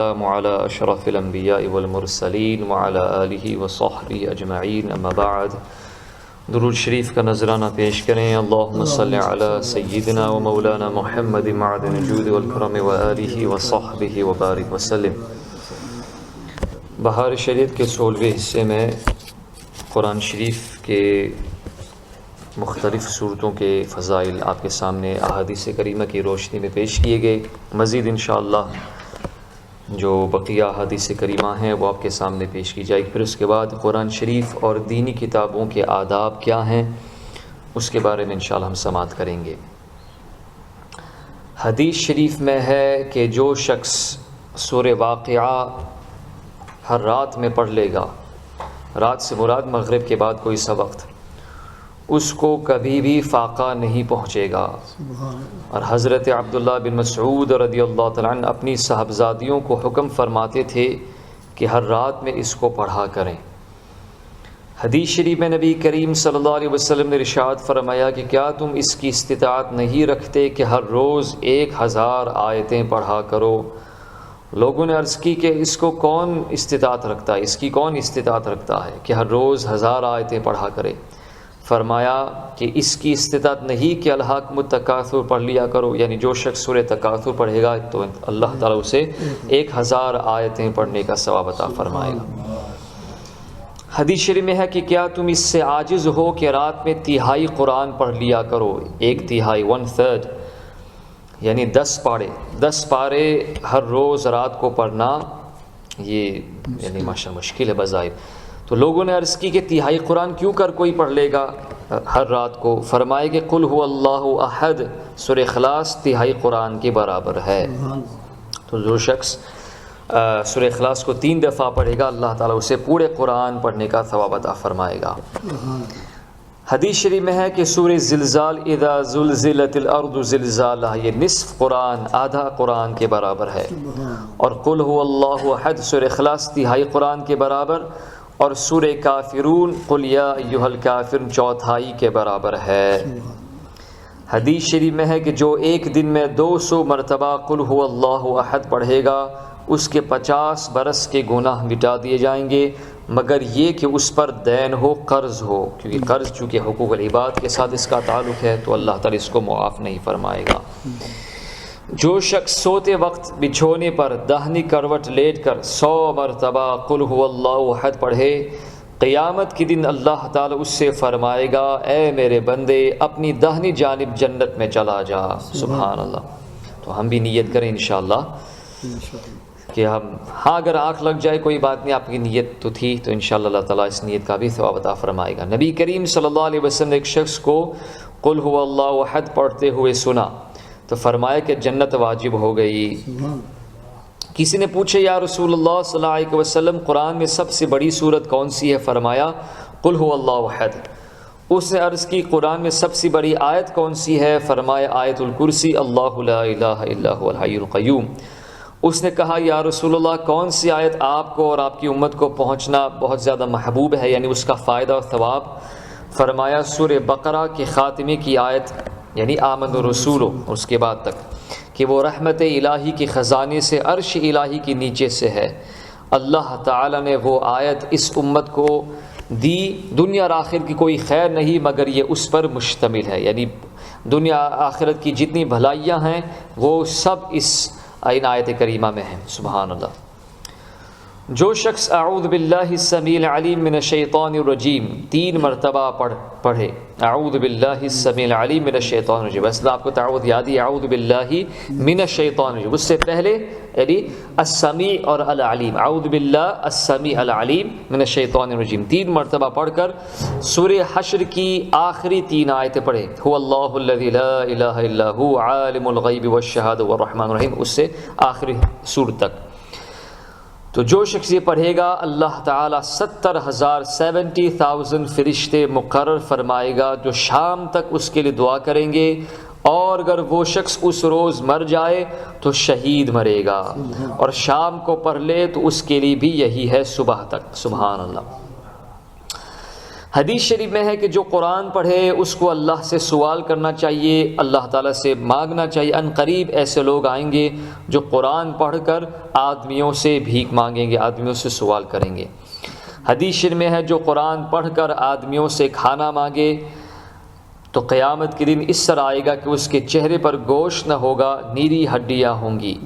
السلام علی اشرف الانبیاء والمرسلین وعلی آلہ وصحبہ اجمعین، اما بعد۔ درود شریف کا نذرانہ پیش کریں۔ اللہم صلی علی سیدنا و مولانا محمد معدن الجود والکرم وآلہ وصحبہ وبارک وسلم۔ بہار شریعت کے 16ویں حصے میں قرآن شریف کے مختلف صورتوں کے فضائل آپ کے سامنے احادیث کریمہ کی روشنی میں پیش کیے گئے۔ مزید انشاءاللہ جو بقیہ احادیث کریمہ ہیں وہ آپ کے سامنے پیش کی جائے گی۔ پھر اس کے بعد قرآن شریف اور دینی کتابوں کے آداب کیا ہیں اس کے بارے میں انشاءاللہ ہم سماعت کریں گے۔ حدیث شریف میں ہے کہ جو شخص سورہ واقعہ ہر رات میں پڑھ لے گا، رات سے مراد مغرب کے بعد کوئی سا وقت، اس کو کبھی بھی فاقہ نہیں پہنچے گا۔ اور حضرت عبداللہ بن مسعود رضی اللہ تعالیٰ عنہ اپنی صاحبزادیوں کو حکم فرماتے تھے کہ ہر رات میں اس کو پڑھا کریں۔ حدیث شریف میں نبی کریم صلی اللہ علیہ وسلم نے ارشاد فرمایا کہ کیا تم اس کی استطاعت نہیں رکھتے کہ ہر روز 1000 آیتیں پڑھا کرو؟ لوگوں نے عرض کی کہ اس کو کون استطاعت رکھتا ہے، اس کی کون استطاعت رکھتا ہے کہ ہر روز 1000 آیتیں پڑھا کرے؟ فرمایا کہ اس کی استطاعت نہیں کہ الحاکم التکاثر پڑھ لیا کرو، یعنی جو شخص سورہ تکاثر پڑھے گا تو اللہ تعالیٰ اسے 1000 آیتیں پڑھنے کا ثواب عطا فرمائے گا۔ حدیث شریف میں ہے کہ کیا تم اس سے عاجز ہو کہ رات میں تہائی قرآن پڑھ لیا کرو؟ 1/3 1/3 یعنی 10 پارے ہر روز رات کو پڑھنا، یہ یعنی ماشاء مشکل ہے بظاہر۔ تو لوگوں نے عرض کی کہ تہائی قرآن کیوں کر کوئی پڑھ لے گا ہر رات کو؟ فرمائے کہ قل هو اللہ احد سورہ اخلاص تہائی قرآن کے برابر ہے۔ تو جو شخص سورہ اخلاص کو 3 دفعہ پڑھے گا اللہ تعالیٰ اسے پورے قرآن پڑھنے کا ثواب عطا فرمائے گا۔ حدیث شریف میں ہے کہ سورہ زلزال اذا زلزلت الارض زلزالہ، یہ نصف قرآن، آدھا قرآن کے برابر ہے۔ اور قل هو اللہ احد سورہ اخلاص تہائی قرآن کے برابر، اور سورہ کافرون قل یا ایھا الکافرون 1/4 کے برابر ہے۔ حدیث شریف میں ہے کہ جو ایک دن میں 200 مرتبہ قل هو اللہ احد پڑھے گا اس کے 50 برس کے گناہ مٹا دیے جائیں گے، مگر یہ کہ اس پر دین ہو، قرض ہو، کیونکہ قرض چونکہ حقوق العباد کے ساتھ اس کا تعلق ہے تو اللہ تعالیٰ اس کو معاف نہیں فرمائے گا۔ جو شخص سوتے وقت بچھونے پر داہنی کروٹ لیٹ کر 100 مرتبہ قل هو اللہ احد پڑھے، قیامت کے دن اللہ تعالیٰ اس سے فرمائے گا اے میرے بندے اپنی داہنی جانب جنت میں چلا جا۔ سبحان اللہ۔ تو ہم بھی نیت کریں انشاءاللہ کہ ہاں اگر آنکھ لگ جائے کوئی بات نہیں، آپ کی نیت تو تھی تو انشاءاللہ اللہ تعالیٰ اس نیت کا بھی ثواب عطا فرمائے گا۔ نبی کریم صلی اللہ علیہ وسلم نے ایک شخص کو قل هو اللہ احد پڑھتے ہوئے سنا تو فرمایا کہ جنت واجب ہو گئی۔ کسی نے پوچھا یا رسول اللہ صلی اللہ علیہ وسلم قرآن میں سب سے بڑی سورت کون سی ہے؟ فرمایا قل هو اللہ احد۔ اس نے عرض کی قرآن میں سب سے بڑی آیت کون سی ہے؟ فرمایا آیت الکرسی، اللہ لا الہ الا هو الحی القیوم۔ اس نے کہا یا رسول اللہ کون سی آیت آپ کو اور آپ کی امت کو پہنچنا بہت زیادہ محبوب ہے، یعنی اس کا فائدہ اور ثواب؟ فرمایا سورہ بقرہ کے خاتمے کی آیت، یعنی آمن الرسول، اس کے بعد تک کہ وہ رحمت الہی کے خزانے سے عرش الہی کے نیچے سے ہے۔ اللہ تعالیٰ نے وہ آیت اس امت کو دی، دنیا اور آخرت کی کوئی خیر نہیں مگر یہ اس پر مشتمل ہے، یعنی دنیا آخرت کی جتنی بھلائیاں ہیں وہ سب اس آیت کریمہ میں ہیں۔ سبحان اللہ۔ جو شخص اعوذ باللہ السمیع العلیم من الشیطان الرجیم 3 مرتبہ پڑھے، اعوذ باللہ السمیع العلیم من الشیطان الرجیم، ویسے آپ کو تعوذ یاد ہی اعوذ باللہ من الشیطان الرجیم، اس سے پہلے یعنی السمیع اور العلیم، اعوذ باللہ السمیع العلیم من الشیطان الرجیم 3 مرتبہ پڑھ کر سورہ حشر کی آخری 3 آیتیں پڑھے، هو اللہ الذی لا الہ الا هو عالم الغیب والشہادہ والرحمن الرحیم، اس سے آخری سورت تک۔ تو جو شخص یہ پڑھے گا اللہ تعالیٰ 70,000 فرشتے مقرر فرمائے گا جو شام تک اس کے لیے دعا کریں گے، اور اگر وہ شخص اس روز مر جائے تو شہید مرے گا، اور شام کو پڑھ لے تو اس کے لیے بھی یہی ہے صبح تک۔ سبحان اللہ۔ حدیث شریف میں ہے کہ جو قرآن پڑھے اس کو اللہ سے سوال کرنا چاہیے، اللہ تعالیٰ سے مانگنا چاہیے۔ ان قریب ایسے لوگ آئیں گے جو قرآن پڑھ کر آدمیوں سے بھیک مانگیں گے، آدمیوں سے سوال کریں گے۔ حدیث شریف میں ہے جو قرآن پڑھ کر آدمیوں سے کھانا مانگے تو قیامت کے دن اس طرح آئے گا کہ اس کے چہرے پر گوشت نہ ہوگا، نیری ہڈیاں ہوں گی۔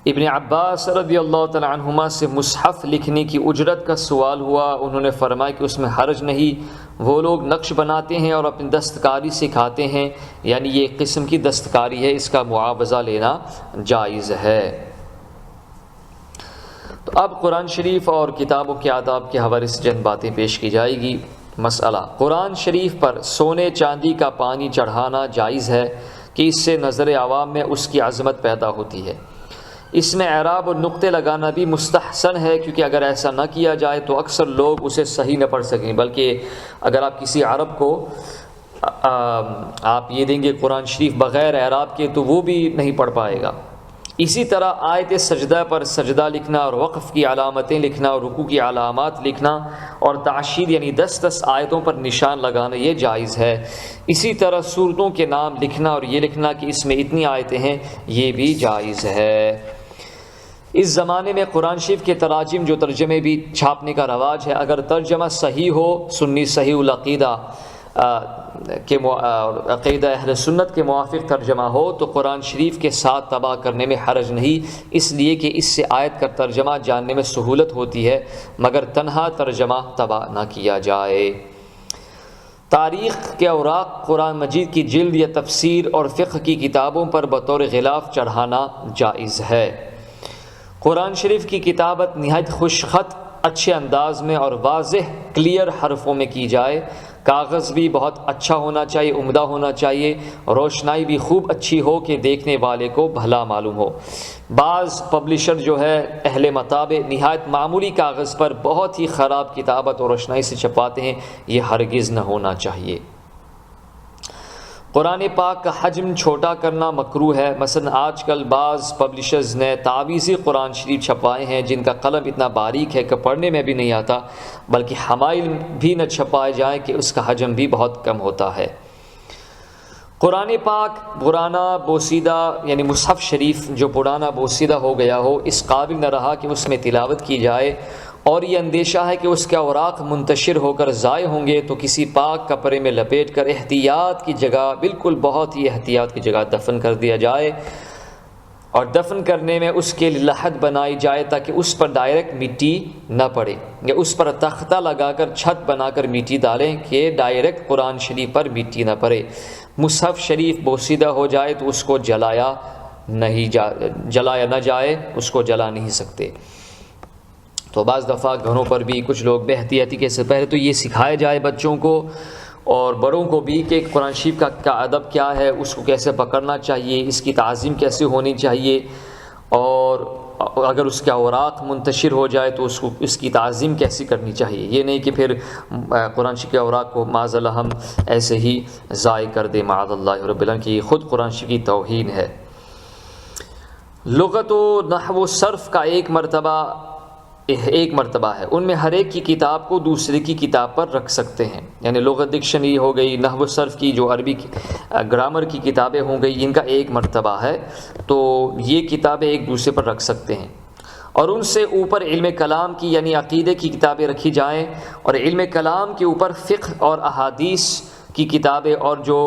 ابن عباس رضی اللہ تعالی عنہما سے مصحف لکھنے کی اجرت کا سوال ہوا، انہوں نے فرمایا کہ اس میں حرج نہیں، وہ لوگ نقش بناتے ہیں اور اپنی دستکاری سکھاتے ہیں، یعنی یہ ایک قسم کی دستکاری ہے، اس کا معاوضہ لینا جائز ہے۔ تو اب قرآن شریف اور کتابوں کے آداب کے حوالے سے چند باتیں پیش کی جائے گی۔ مسئلہ، قرآن شریف پر سونے چاندی کا پانی چڑھانا جائز ہے کہ اس سے نظر عوام میں اس کی عظمت پیدا ہوتی ہے۔ اس میں اعراب اور نقطے لگانا بھی مستحسن ہے، کیونکہ اگر ایسا نہ کیا جائے تو اکثر لوگ اسے صحیح نہ پڑھ سکیں، بلکہ اگر آپ کسی عرب کو آپ یہ دیں گے قرآن شریف بغیر اعراب کے تو وہ بھی نہیں پڑھ پائے گا۔ اسی طرح آیت سجدہ پر سجدہ لکھنا اور وقف کی علامتیں لکھنا اور رکوع کی علامات لکھنا اور تعشیر یعنی 10 آیتوں پر نشان لگانا یہ جائز ہے۔ اسی طرح سورتوں کے نام لکھنا اور یہ لکھنا کہ اس میں اتنی آیتیں ہیں، یہ بھی جائز ہے۔ اس زمانے میں قرآن شریف کے تراجم جو ترجمے بھی چھاپنے کا رواج ہے، اگر ترجمہ صحیح ہو، سنی صحیح العقیدہ کے عقیدہ اہل سنت کے موافق ترجمہ ہو تو قرآن شریف کے ساتھ طبع کرنے میں حرج نہیں، اس لیے کہ اس سے آیت کا ترجمہ جاننے میں سہولت ہوتی ہے، مگر تنہا ترجمہ طبع نہ کیا جائے۔ تاریخ کے اوراق قرآن مجید کی جلد یا تفسیر اور فقہ کی کتابوں پر بطور غلاف چڑھانا جائز ہے۔ قرآن شریف کی کتابت نہایت خوش خط، اچھے انداز میں اور واضح کلیئر حرفوں میں کی جائے۔ کاغذ بھی بہت اچھا ہونا چاہیے، عمدہ ہونا چاہیے، روشنائی بھی خوب اچھی ہو کہ دیکھنے والے کو بھلا معلوم ہو۔ بعض پبلشر جو ہے اہل مطابع نہایت معمولی کاغذ پر بہت ہی خراب کتابت اور روشنائی سے چھپاتے ہیں، یہ ہرگز نہ ہونا چاہیے۔ قرآن پاک کا حجم چھوٹا کرنا مکروہ ہے، مثلا آج کل بعض پبلشرز نے تعویذی قرآن شریف چھپائے ہیں جن کا قلم اتنا باریک ہے کہ پڑھنے میں بھی نہیں آتا، بلکہ حمائل بھی نہ چھپائے جائیں کہ اس کا حجم بھی بہت کم ہوتا ہے۔ قرآن پاک پرانا بوسیدہ یعنی مصحف شریف جو پرانا بوسیدہ ہو گیا ہو، اس قابل نہ رہا کہ اس میں تلاوت کی جائے، اور یہ اندیشہ ہے کہ اس کے اوراق منتشر ہو کر ضائع ہوں گے، تو کسی پاک کپڑے میں لپیٹ کر احتیاط کی جگہ، بالکل بہت ہی احتیاط کی جگہ دفن کر دیا جائے، اور دفن کرنے میں اس کے لیے لحد بنائی جائے تاکہ اس پر ڈائریکٹ مٹی نہ پڑے، یا اس پر تختہ لگا کر چھت بنا کر مٹی ڈالیں کہ ڈائریکٹ قرآن شریف پر مٹی نہ پڑے۔ مصحف شریف بوسیدہ ہو جائے تو اس کو جلایا نہ جائے، اس کو جلا نہیں سکتے۔ تو بعض دفعہ گھروں پر بھی کچھ لوگ بے احتیاطی کے سے پہلے تو یہ سکھایا جائے بچوں کو اور بڑوں کو بھی کہ قرآن شریف کا ادب کیا ہے، اس کو کیسے پکڑنا چاہیے، اس کی تعظیم کیسے ہونی چاہیے، اور اگر اس کے اوراق منتشر ہو جائے تو اس کی تعظیم کیسی کرنی چاہیے۔ یہ نہیں کہ پھر قرآن شریف کے اوراق کو معاذ اللہ ہم ایسے ہی ضائع کر دیں، معاذ اللہ رب العالمین، کہ خود قرآن شریف کی توہین ہے۔ لغت و نحو و صرف کا ایک مرتبہ ہے، ان میں ہر ایک کی کتاب کو دوسرے کی کتاب پر رکھ سکتے ہیں، یعنی لغت ڈکشنری ہو گئی، نحو صرف کی جو عربی گرامر کی کتابیں ہوں گئی، ان کا ایک مرتبہ ہے، تو یہ کتابیں ایک دوسرے پر رکھ سکتے ہیں۔ اور ان سے اوپر علم کلام کی یعنی عقیدے کی کتابیں رکھی جائیں، اور علم کلام کے اوپر فقہ اور احادیث کی کتابیں، اور جو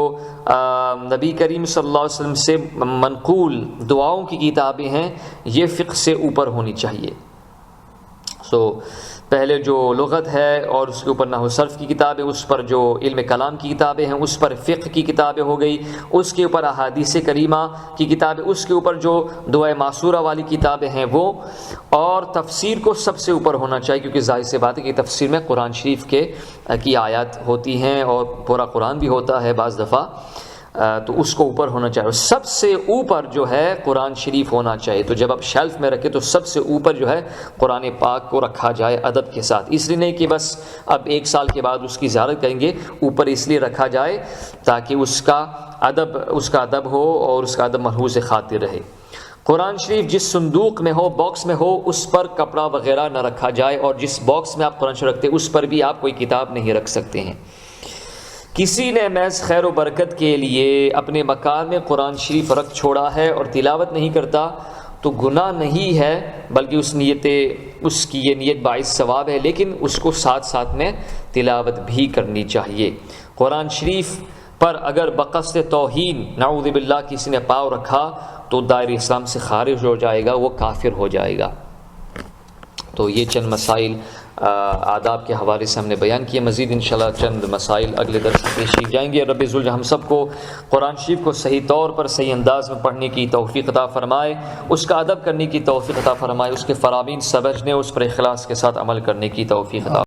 نبی کریم صلی اللہ علیہ وسلم سے منقول دعاؤں کی کتابیں ہیں، یہ فقہ سے اوپر ہونی چاہیے۔ پہلے جو لغت ہے اور اس کے اوپر نحو صرف کی کتابیں، اس پر جو علم کلام کی کتابیں ہیں، اس پر فقہ کی کتابیں ہو گئی، اس کے اوپر احادیث کریمہ کی کتابیں، اس کے اوپر جو دعائے معصورہ والی کتابیں ہیں وہ، اور تفسیر کو سب سے اوپر ہونا چاہیے، کیونکہ ظاہر سی بات ہے کہ تفسیر میں قرآن شریف کی آیات ہوتی ہیں اور پورا قرآن بھی ہوتا ہے بعض دفعہ، تو اس کو اوپر ہونا چاہیے۔ سب سے اوپر جو ہے قرآن شریف ہونا چاہیے، تو جب آپ شیلف میں رکھیں تو سب سے اوپر جو ہے قرآن پاک کو رکھا جائے ادب کے ساتھ، اس لیے نہیں کہ بس اب 1 سال کے بعد اس کی زیارت کریں گے، اوپر اس لیے رکھا جائے تاکہ اس کا ادب ہو اور اس کا ادب محفوظ خاطر رہے۔ قرآن شریف جس صندوق میں ہو، باکس میں ہو، اس پر کپڑا وغیرہ نہ رکھا جائے، اور جس باکس میں آپ قرآن شریف رکھتے ہیں اس پر بھی آپ کوئی کتاب نہیں رکھ سکتے ہیں۔ کسی نے محض خیر و برکت کے لیے اپنے مکان میں قرآن شریف رکھ چھوڑا ہے اور تلاوت نہیں کرتا تو گناہ نہیں ہے، بلکہ اس کی یہ نیت باعث ثواب ہے، لیکن اس کو ساتھ ساتھ میں تلاوت بھی کرنی چاہیے۔ قرآن شریف پر اگر بقصد توہین نعوذ باللہ کسی نے پاؤں رکھا تو دائرہ اسلام سے خارج ہو جائے گا، وہ کافر ہو جائے گا۔ تو یہ چند مسائل آداب کے حوالے سے ہم نے بیان کیے، مزید انشاءاللہ چند مسائل اگلے درس میں پیش کی جائیں گے۔ رب ذوالجلال ہم سب کو قرآن شریف کو صحیح طور پر صحیح انداز میں پڑھنے کی توفیق عطا فرمائے، اس کا ادب کرنے کی توفیق عطا فرمائے، اس کے فرامین سمجھنے، اس پر اخلاص کے ساتھ عمل کرنے کی توفیق عطا